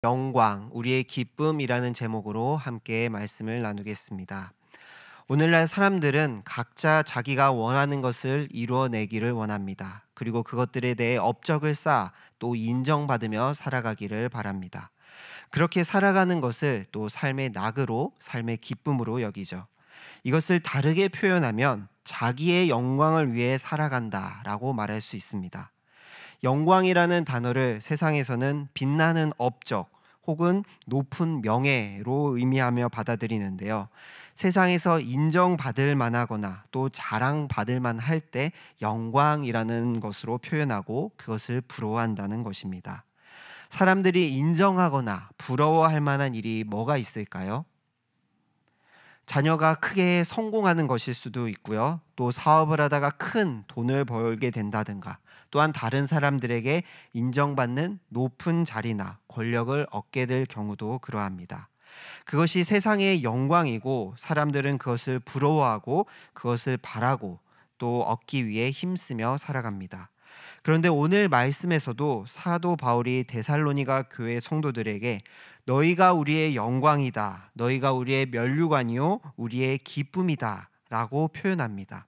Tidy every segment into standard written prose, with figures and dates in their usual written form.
영광, 우리의 기쁨이라는 제목으로 함께 말씀을 나누겠습니다. 오늘날 사람들은 각자 자기가 원하는 것을 이루어내기를 원합니다. 그리고 그것들에 대해 업적을 쌓아 또 인정받으며 살아가기를 바랍니다. 그렇게 살아가는 것을 또 삶의 낙으로, 삶의 기쁨으로 여기죠. 이것을 다르게 표현하면 자기의 영광을 위해 살아간다라고 말할 수 있습니다. 영광이라는 단어를 세상에서는 빛나는 업적 혹은 높은 명예로 의미하며 받아들이는데요. 세상에서 인정받을 만하거나 또 자랑받을 만할 때 영광이라는 것으로 표현하고 그것을 부러워한다는 것입니다. 사람들이 인정하거나 부러워할 만한 일이 뭐가 있을까요? 자녀가 크게 성공하는 것일 수도 있고요. 또 사업을 하다가 큰 돈을 벌게 된다든가, 또한 다른 사람들에게 인정받는 높은 자리나 권력을 얻게 될 경우도 그러합니다. 그것이 세상의 영광이고 사람들은 그것을 부러워하고 그것을 바라고 또 얻기 위해 힘쓰며 살아갑니다. 그런데 오늘 말씀에서도 사도 바울이 데살로니가 교회 성도들에게 너희가 우리의 영광이다, 너희가 우리의 면류관이요 우리의 기쁨이다 라고 표현합니다.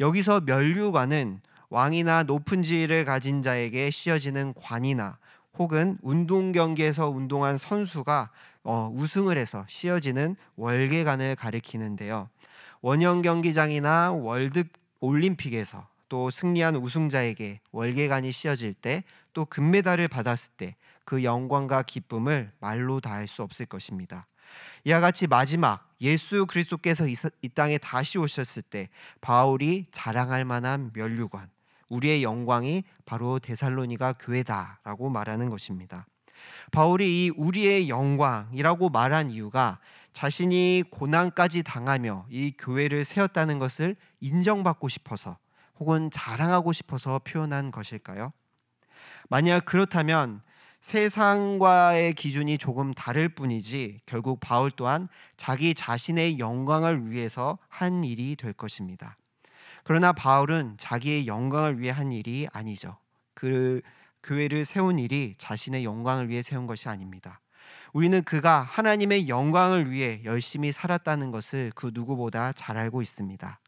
여기서 면류관은 왕이나 높은 지위를 가진 자에게 씌어지는 관이나 혹은 운동 경기에서 운동한 선수가 우승을 해서 씌어지는 월계관을 가리키는데요. 원형 경기장이나 월드 올림픽에서 또 승리한 우승자에게 월계관이 씌어질 때, 또 금메달을 받았을 때 그 영광과 기쁨을 말로 다할 수 없을 것입니다. 이와 같이 마지막 예수 그리스도께서 이 땅에 다시 오셨을 때 바울이 자랑할 만한 면류관, 우리의 영광이 바로 데살로니가 교회다라고 말하는 것입니다. 바울이 이 우리의 영광이라고 말한 이유가 자신이 고난까지 당하며 이 교회를 세웠다는 것을 인정받고 싶어서 혹은 자랑하고 싶어서 표현한 것일까요? 만약 그렇다면 세상과의 기준이 조금 다를 뿐이지 결국 바울 또한 자기 자신의 영광을 위해서 한 일이 될 것입니다. 그러나 바울은 자기의 영광을 위해 한 일이 아니죠. 그 교회를 세운 일이 자신의 영광을 위해 세운 것이 아닙니다. 우리는 그가 하나님의 영광을 위해 열심히 살았다는 것을 그 누구보다 잘 알고 있습니다.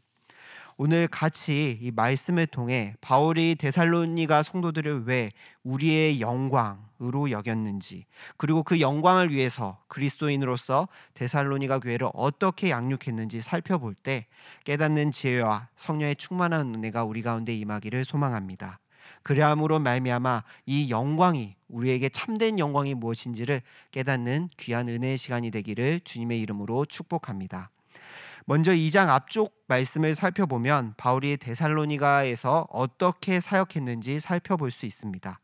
오늘 같이 이 말씀을 통해 바울이 데살로니가 성도들을 왜 우리의 영광으로 여겼는지, 그리고 그 영광을 위해서 그리스도인으로서 데살로니가 교회를 어떻게 양육했는지 살펴볼 때 깨닫는 지혜와 성령의 충만한 은혜가 우리 가운데 임하기를 소망합니다. 그리함으로 말미암아 이 영광이, 우리에게 참된 영광이 무엇인지를 깨닫는 귀한 은혜의 시간이 되기를 주님의 이름으로 축복합니다. 먼저 2장 앞쪽 말씀을 살펴보면 바울이 데살로니가에서 어떻게 사역했는지 살펴볼 수 있습니다.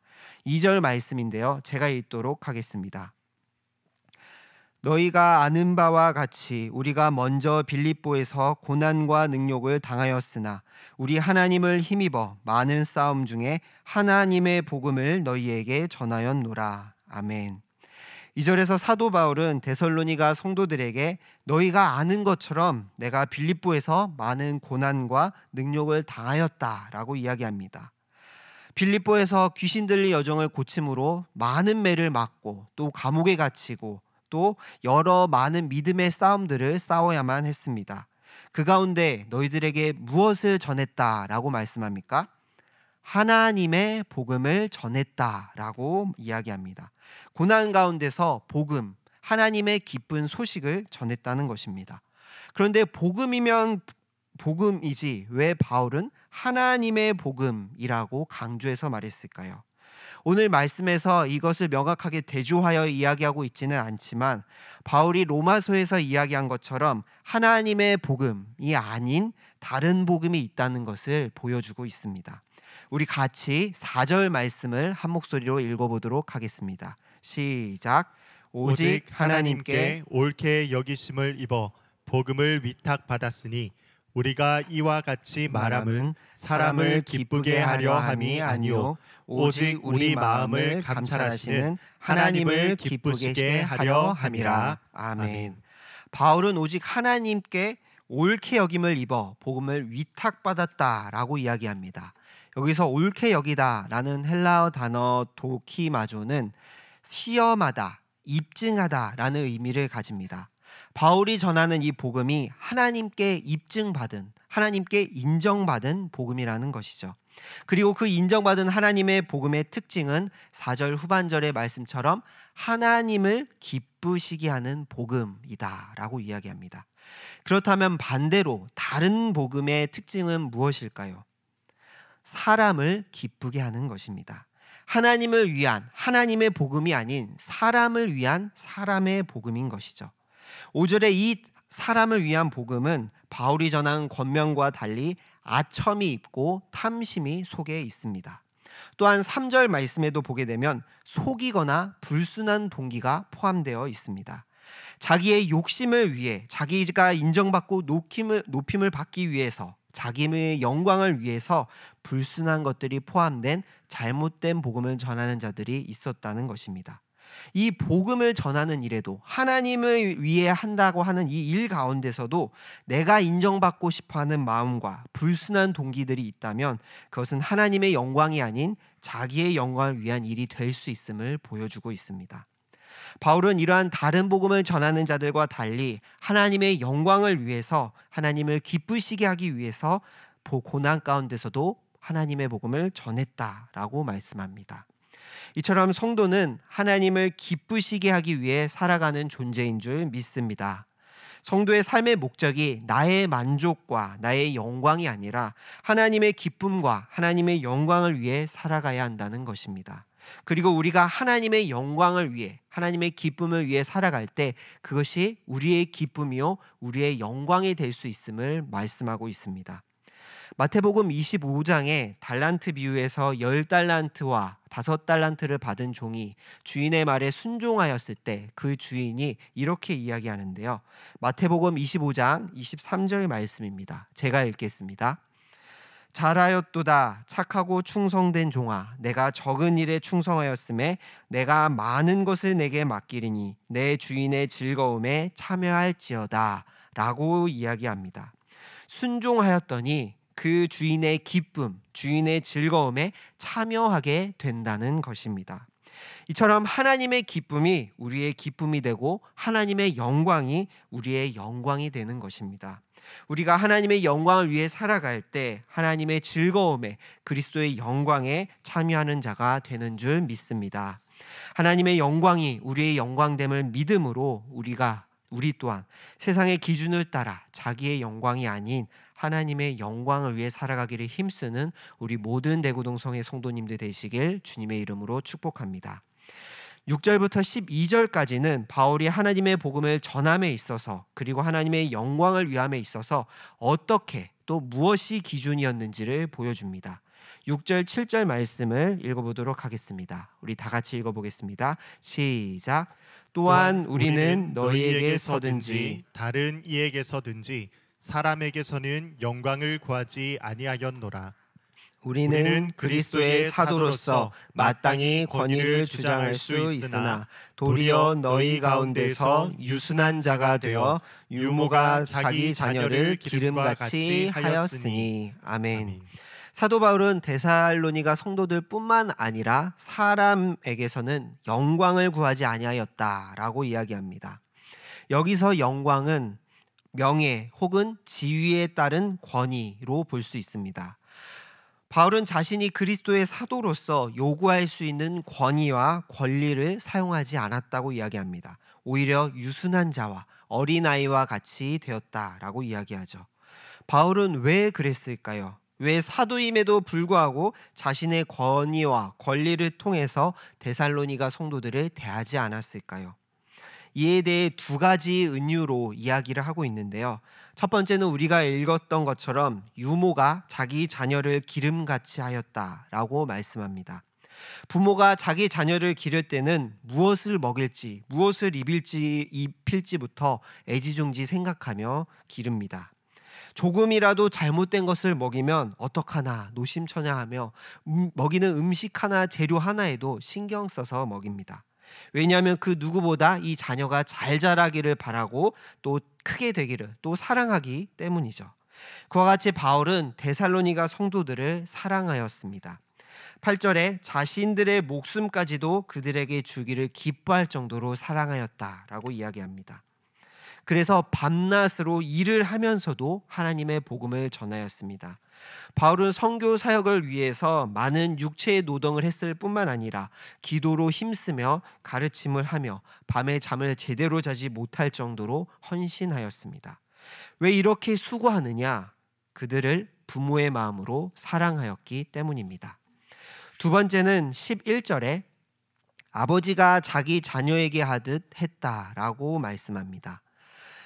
2절 말씀인데요. 제가 읽도록 하겠습니다. 너희가 아는 바와 같이 우리가 먼저 빌립보에서 고난과 능욕을 당하였으나 우리 하나님을 힘입어 많은 싸움 중에 하나님의 복음을 너희에게 전하였노라. 아멘. 2절에서 사도 바울은 데살로니가 성도들에게 너희가 아는 것처럼 내가 빌립보에서 많은 고난과 능욕을 당하였다라고 이야기합니다. 빌립보에서 귀신 들린 여종을 고침으로 많은 매를 맞고 또 감옥에 갇히고 또 여러 많은 믿음의 싸움들을 싸워야만 했습니다. 그 가운데 너희들에게 무엇을 전했다라고 말씀합니까? 하나님의 복음을 전했다라고 이야기합니다. 고난 가운데서 복음, 하나님의 기쁜 소식을 전했다는 것입니다. 그런데 복음이면 복음이지 왜 바울은 하나님의 복음이라고 강조해서 말했을까요? 오늘 말씀에서 이것을 명확하게 대조하여 이야기하고 있지는 않지만 바울이 로마서에서 이야기한 것처럼 하나님의 복음이 아닌 다른 복음이 있다는 것을 보여주고 있습니다. 우리 같이 4절 말씀을 한 목소리로 읽어보도록 하겠습니다. 시작. 오직 하나님께 옳게 여기심을 입어 복음을 위탁받았으니 우리가 이와 같이 말함은 사람을 기쁘게 하려 함이 아니요 오직 우리 마음을 감찰하시는 하나님을 기쁘시게 하려 함이라. 아멘. 바울은 오직 하나님께 옳게 여김을 입어 복음을 위탁받았다라고 이야기합니다. 여기서 옳게 여기다라는 헬라어 단어 도키마조는 시험하다, 입증하다라는 의미를 가집니다. 바울이 전하는 이 복음이 하나님께 입증받은, 하나님께 인정받은 복음이라는 것이죠. 그리고 그 인정받은 하나님의 복음의 특징은 4절 후반절의 말씀처럼 하나님을 기쁘시게 하는 복음이다라고 이야기합니다. 그렇다면 반대로 다른 복음의 특징은 무엇일까요? 사람을 기쁘게 하는 것입니다. 하나님을 위한 하나님의 복음이 아닌 사람을 위한 사람의 복음인 것이죠. 5절에 이 사람을 위한 복음은 바울이 전한 권면과 달리 아첨이 있고 탐심이 속에 있습니다. 또한 3절 말씀에도 보게 되면 속이거나 불순한 동기가 포함되어 있습니다. 자기의 욕심을 위해, 자기가 인정받고 높임을 받기 위해서, 자기의 영광을 위해서 불순한 것들이 포함된 잘못된 복음을 전하는 자들이 있었다는 것입니다. 이 복음을 전하는 일에도 하나님을 위해 한다고 하는 이 일 가운데서도 내가 인정받고 싶어하는 마음과 불순한 동기들이 있다면 그것은 하나님의 영광이 아닌 자기의 영광을 위한 일이 될 수 있음을 보여주고 있습니다. 바울은 이러한 다른 복음을 전하는 자들과 달리 하나님의 영광을 위해서, 하나님을 기쁘시게 하기 위해서 고난 가운데서도 하나님의 복음을 전했다라고 말씀합니다. 이처럼 성도는 하나님을 기쁘시게 하기 위해 살아가는 존재인 줄 믿습니다. 성도의 삶의 목적이 나의 만족과 나의 영광이 아니라 하나님의 기쁨과 하나님의 영광을 위해 살아가야 한다는 것입니다. 그리고 우리가 하나님의 영광을 위해, 하나님의 기쁨을 위해 살아갈 때 그것이 우리의 기쁨이요 우리의 영광이 될 수 있음을 말씀하고 있습니다. 마태복음 25장에 달란트 비유에서 10달란트와 5달란트를 받은 종이 주인의 말에 순종하였을 때 그 주인이 이렇게 이야기하는데요. 마태복음 25장 23절 말씀입니다. 제가 읽겠습니다. 잘하였도다 착하고 충성된 종아, 내가 적은 일에 충성하였음에 내가 많은 것을 내게 맡기리니 내 주인의 즐거움에 참여할지어다 라고 이야기합니다. 순종하였더니 그 주인의 기쁨, 주인의 즐거움에 참여하게 된다는 것입니다. 이처럼 하나님의 기쁨이 우리의 기쁨이 되고 하나님의 영광이 우리의 영광이 되는 것입니다. 우리가 하나님의 영광을 위해 살아갈 때 하나님의 즐거움에, 그리스도의 영광에 참여하는 자가 되는 줄 믿습니다. 하나님의 영광이 우리의 영광됨을 믿음으로 우리 또한 세상의 기준을 따라 자기의 영광이 아닌 하나님의 영광을 위해 살아가기를 힘쓰는 우리 모든 대구동성의 성도님들 되시길 주님의 이름으로 축복합니다. 6절부터 12절까지는 바울이 하나님의 복음을 전함에 있어서, 그리고 하나님의 영광을 위함에 있어서 어떻게 또 무엇이 기준이었는지를 보여줍니다. 6절 7절 말씀을 읽어보도록 하겠습니다. 우리 다 같이 읽어보겠습니다. 시작. 또한 우리는 너희에게서든지 다른 이에게서든지 사람에게서는 영광을 구하지 아니하였노라. 우리는 그리스도의 사도로서 마땅히 권위를 주장할 수 있으나 도리어 너희 가운데서 유순한 자가 되어 유모가 자기 자녀를 기름같이 하였으니. 아멘. 사도 바울은 데살로니가 성도들뿐만 아니라 사람에게서는 영광을 구하지 아니하였다라고 이야기합니다. 여기서 영광은 명예 혹은 지위에 따른 권위로 볼 수 있습니다. 바울은 자신이 그리스도의 사도로서 요구할 수 있는 권위와 권리를 사용하지 않았다고 이야기합니다. 오히려 유순한 자와 어린아이와 같이 되었다라고 이야기하죠. 바울은 왜 그랬을까요? 왜 사도임에도 불구하고 자신의 권위와 권리를 통해서 데살로니가 성도들을 대하지 않았을까요? 이에 대해 두 가지 은유로 이야기를 하고 있는데요. 첫 번째는 우리가 읽었던 것처럼 유모가 자기 자녀를 기름같이 하였다라고 말씀합니다. 부모가 자기 자녀를 기를 때는 무엇을 먹일지, 무엇을 입힐지부터 애지중지 생각하며 기릅니다. 조금이라도 잘못된 것을 먹이면 어떡하나 노심초사하며 먹이는 음식 하나, 재료 하나에도 신경 써서 먹입니다. 왜냐하면 그 누구보다 이 자녀가 잘 자라기를 바라고 또 크게 되기를 또 사랑하기 때문이죠. 그와 같이 바울은 데살로니가 성도들을 사랑하였습니다. 8절에 자신들의 목숨까지도 그들에게 주기를 기뻐할 정도로 사랑하였다라고 이야기합니다. 그래서 밤낮으로 일을 하면서도 하나님의 복음을 전하였습니다. 바울은 선교 사역을 위해서 많은 육체의 노동을 했을 뿐만 아니라 기도로 힘쓰며 가르침을 하며 밤에 잠을 제대로 자지 못할 정도로 헌신하였습니다. 왜 이렇게 수고하느냐? 그들을 부모의 마음으로 사랑하였기 때문입니다. 두 번째는 11절에 아버지가 자기 자녀에게 하듯 했다라고 말씀합니다.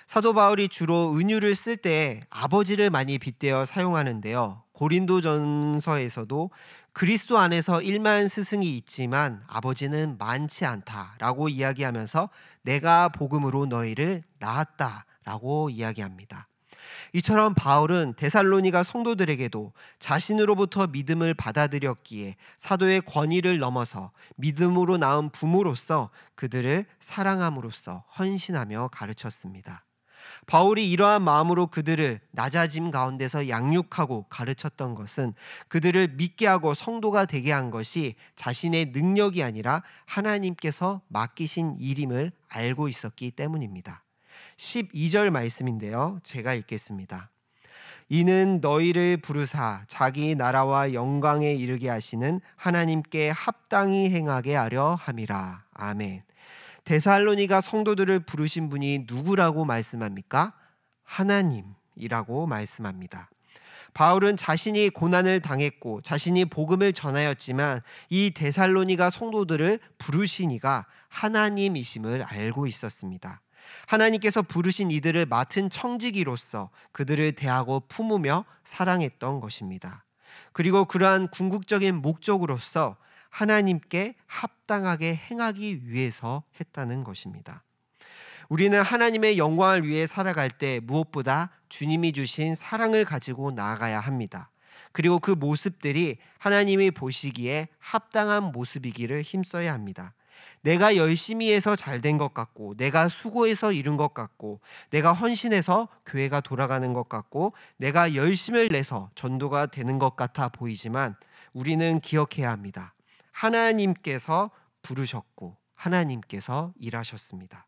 사도 바울이 주로 은유를 쓸 때 아버지를 많이 빗대어 사용하는데요. 고린도전서에서도 그리스도 안에서 1만 스승이 있지만 아버지는 많지 않다라고 이야기하면서 내가 복음으로 너희를 낳았다라고 이야기합니다. 이처럼 바울은 데살로니가 성도들에게도 자신으로부터 믿음을 받아들였기에 사도의 권위를 넘어서 믿음으로 낳은 부모로서 그들을 사랑함으로써 헌신하며 가르쳤습니다. 바울이 이러한 마음으로 그들을 낮아짐 가운데서 양육하고 가르쳤던 것은 그들을 믿게 하고 성도가 되게 한 것이 자신의 능력이 아니라 하나님께서 맡기신 일임을 알고 있었기 때문입니다. 12절 말씀인데요. 제가 읽겠습니다. 이는 너희를 부르사 자기 나라와 영광에 이르게 하시는 하나님께 합당히 행하게 하려 함이라. 아멘. 데살로니가 성도들을 부르신 분이 누구라고 말씀합니까? 하나님이라고 말씀합니다. 바울은 자신이 고난을 당했고 자신이 복음을 전하였지만 이 데살로니가 성도들을 부르신 이가 하나님이심을 알고 있었습니다. 하나님께서 부르신 이들을 맡은 청지기로서 그들을 대하고 품으며 사랑했던 것입니다. 그리고 그러한 궁극적인 목적으로서 하나님께 합당하게 행하기 위해서 했다는 것입니다. 우리는 하나님의 영광을 위해 살아갈 때 무엇보다 주님이 주신 사랑을 가지고 나아가야 합니다. 그리고 그 모습들이 하나님이 보시기에 합당한 모습이기를 힘써야 합니다. 내가 열심히 해서 잘된 것 같고 내가 수고해서 이룬 것 같고 내가 헌신해서 교회가 돌아가는 것 같고 내가 열심을 내서 전도가 되는 것 같아 보이지만 우리는 기억해야 합니다. 하나님께서 부르셨고 하나님께서 일하셨습니다.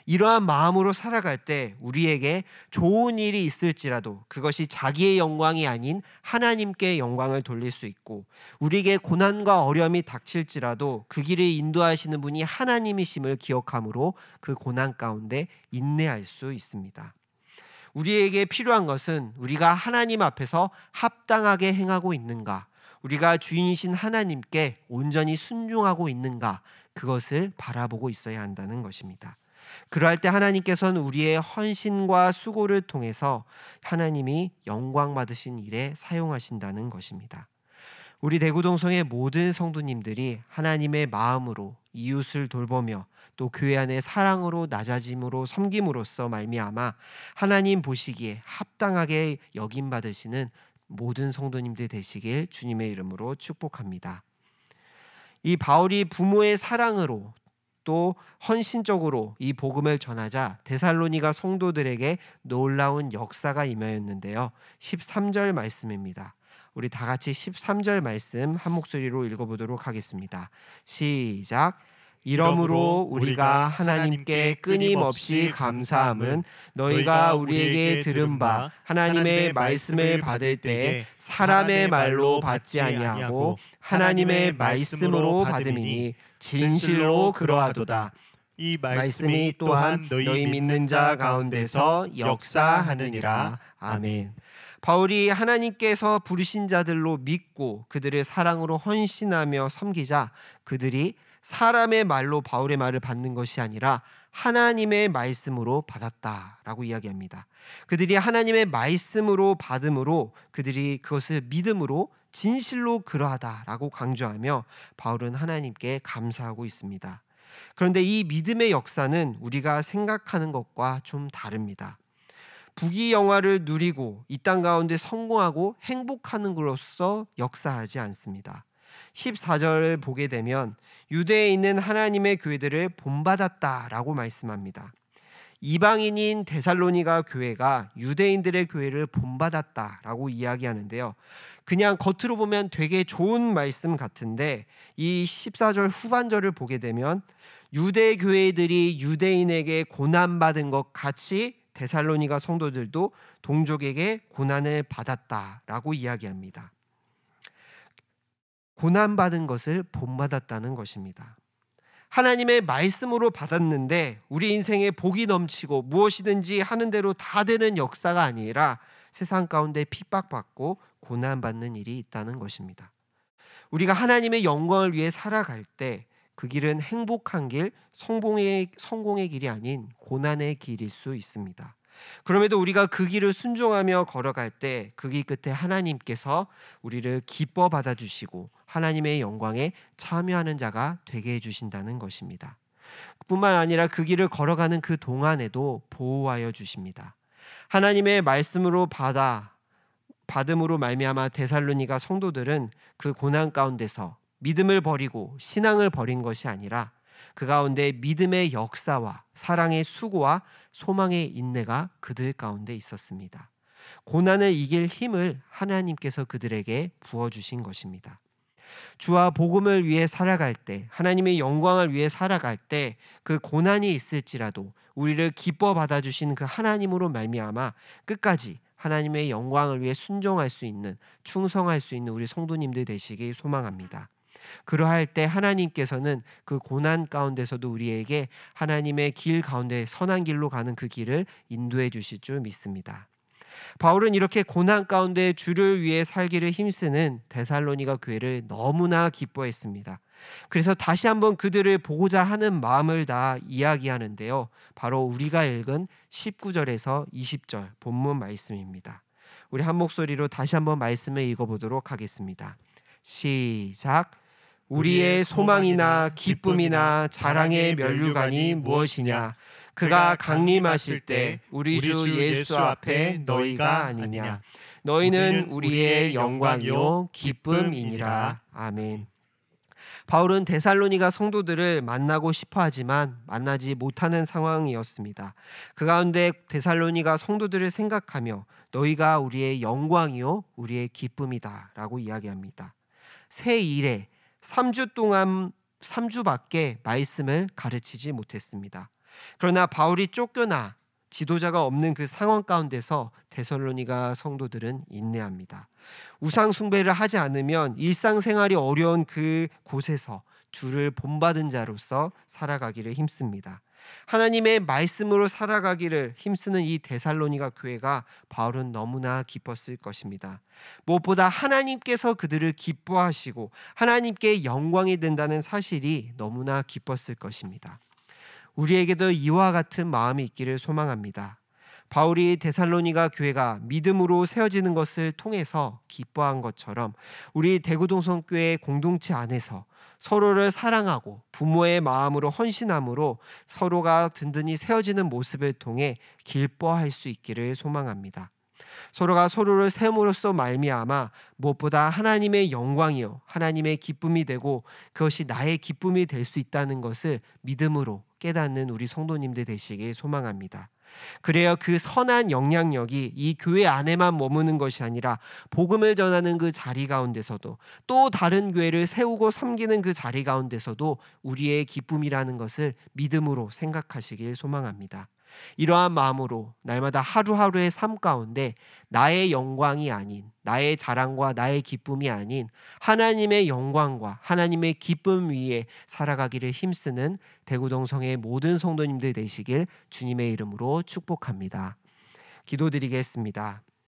이러한 마음으로 살아갈 때 우리에게 좋은 일이 있을지라도 그것이 자기의 영광이 아닌 하나님께 영광을 돌릴 수 있고 우리에게 고난과 어려움이 닥칠지라도 그 길을 인도하시는 분이 하나님이심을 기억함으로 그 고난 가운데 인내할 수 있습니다. 우리에게 필요한 것은 우리가 하나님 앞에서 합당하게 행하고 있는가, 우리가 주인이신 하나님께 온전히 순종하고 있는가, 그것을 바라보고 있어야 한다는 것입니다. 그러할 때 하나님께서는 우리의 헌신과 수고를 통해서 하나님이 영광 받으신 일에 사용하신다는 것입니다. 우리 대구동성의 모든 성도님들이 하나님의 마음으로 이웃을 돌보며 또 교회 안의 사랑으로 낮아짐으로 섬김으로써 말미암아 하나님 보시기에 합당하게 여김받으시는 모든 성도님들 되시길 주님의 이름으로 축복합니다. 이 바울이 부모의 사랑으로 또 헌신적으로 이 복음을 전하자 데살로니가 성도들에게 놀라운 역사가 임하였는데요. 13절 말씀입니다. 우리 다 같이 13절 말씀 한 목소리로 읽어보도록 하겠습니다. 시작. 이러므로 우리가 하나님께 끊임없이 감사함은 너희가 우리에게 들은 바 하나님의 말씀을 받을 때 사람의 말로 받지 아니하고 하나님의 말씀으로 받음이니 진실로 그러하도다. 이 말씀이 또한 너희 믿는 자 가운데서 역사하느니라. 아멘. 바울이 하나님께서 부르신 자들로 믿고 그들의 사랑으로 헌신하며 섬기자 그들이 사람의 말로 바울의 말을 받는 것이 아니라 하나님의 말씀으로 받았다라고 이야기합니다. 그들이 하나님의 말씀으로 받음으로 그들이 그것을 믿음으로 진실로 그러하다라고 강조하며 바울은 하나님께 감사하고 있습니다. 그런데 이 믿음의 역사는 우리가 생각하는 것과 좀 다릅니다. 부귀영화를 누리고 이 땅 가운데 성공하고 행복하는 것으로서 역사하지 않습니다. 14절을 보게 되면 유대에 있는 하나님의 교회들을 본받았다라고 말씀합니다. 이방인인 데살로니가 교회가 유대인들의 교회를 본받았다라고 이야기하는데요. 그냥 겉으로 보면 되게 좋은 말씀 같은데 이 14절 후반절을 보게 되면 유대 교회들이 유대인에게 고난받은 것 같이 데살로니가 성도들도 동족에게 고난을 받았다라고 이야기합니다. 고난받은 것을 본받았다는 것입니다. 하나님의 말씀으로 받았는데 우리 인생에 복이 넘치고 무엇이든지 하는 대로 다 되는 역사가 아니라 세상 가운데 핍박받고 고난받는 일이 있다는 것입니다. 우리가 하나님의 영광을 위해 살아갈 때 그 길은 행복한 길, 성공의 길이 아닌 고난의 길일 수 있습니다. 그럼에도 우리가 그 길을 순종하며 걸어갈 때 그 길 끝에 하나님께서 우리를 기뻐 받아주시고 하나님의 영광에 참여하는 자가 되게 해주신다는 것입니다. 뿐만 아니라 그 길을 걸어가는 그 동안에도 보호하여 주십니다. 하나님의 말씀으로 받음으로 말미암아 데살로니가 성도들은 그 고난 가운데서 믿음을 버리고 신앙을 버린 것이 아니라 그 가운데 믿음의 역사와 사랑의 수고와 소망의 인내가 그들 가운데 있었습니다. 고난을 이길 힘을 하나님께서 그들에게 부어주신 것입니다. 주와 복음을 위해 살아갈 때, 하나님의 영광을 위해 살아갈 때 그 고난이 있을지라도 우리를 기뻐 받아주신 그 하나님으로 말미암아 끝까지 하나님의 영광을 위해 순종할 수 있는, 충성할 수 있는 우리 성도님들 되시길 소망합니다. 그러할 때 하나님께서는 그 고난 가운데서도 우리에게 하나님의 길 가운데 선한 길로 가는 그 길을 인도해 주실 줄 믿습니다. 바울은 이렇게 고난 가운데 주를 위해 살기를 힘쓰는 데살로니가 교회를 너무나 기뻐했습니다. 그래서 다시 한번 그들을 보고자 하는 마음을 다 이야기하는데요. 바로 우리가 읽은 19절에서 20절 본문 말씀입니다. 우리 한 목소리로 다시 한번 말씀을 읽어보도록 하겠습니다. 시작. 우리의 소망이나 기쁨이나 자랑의 면류관이 무엇이냐? 그가 강림하실 때 우리 주 예수 앞에 너희가 아니냐? 너희는 우리의 영광이요 기쁨이니라. 아멘. 바울은 데살로니가 성도들을 만나고 싶어 하지만 만나지 못하는 상황이었습니다. 그 가운데 데살로니가 성도들을 생각하며 너희가 우리의 영광이요 우리의 기쁨이다 라고 이야기합니다. 새 일에 3주밖에 말씀을 가르치지 못했습니다. 그러나 바울이 쫓겨나 지도자가 없는 그 상황 가운데서 데살로니가 성도들은 인내합니다. 우상 숭배를 하지 않으면 일상생활이 어려운 그 곳에서 주를 본받은 자로서 살아가기를 힘씁니다. 하나님의 말씀으로 살아가기를 힘쓰는 이 데살로니가 교회가 바울은 너무나 기뻤을 것입니다. 무엇보다 하나님께서 그들을 기뻐하시고 하나님께 영광이 된다는 사실이 너무나 기뻤을 것입니다. 우리에게도 이와 같은 마음이 있기를 소망합니다. 바울이 데살로니가 교회가 믿음으로 세워지는 것을 통해서 기뻐한 것처럼 우리 대구동성교회 공동체 안에서 서로를 사랑하고 부모의 마음으로 헌신함으로 서로가 든든히 세워지는 모습을 통해 기뻐할 수 있기를 소망합니다. 서로가 서로를 세움으로써 말미암아 무엇보다 하나님의 영광이요 하나님의 기쁨이 되고 그것이 나의 기쁨이 될 수 있다는 것을 믿음으로 깨닫는 우리 성도님들 되시길 소망합니다. 그래야 그 선한 영향력이 이 교회 안에만 머무는 것이 아니라 복음을 전하는 그 자리 가운데서도 또 다른 교회를 세우고 섬기는 그 자리 가운데서도 우리의 기쁨이라는 것을 믿음으로 생각하시길 소망합니다. 이러한 마음으로 날마다 하루하루의 삶 가운데 나의 영광이 아닌 나의 자랑과 나의 기쁨이 아닌 하나님의 영광과 하나님의 기쁨 위에 살아가기를 힘쓰는 대구동성의 모든 성도님들 되시길 주님의 이름으로 축복합니다. 기도드리겠습니다.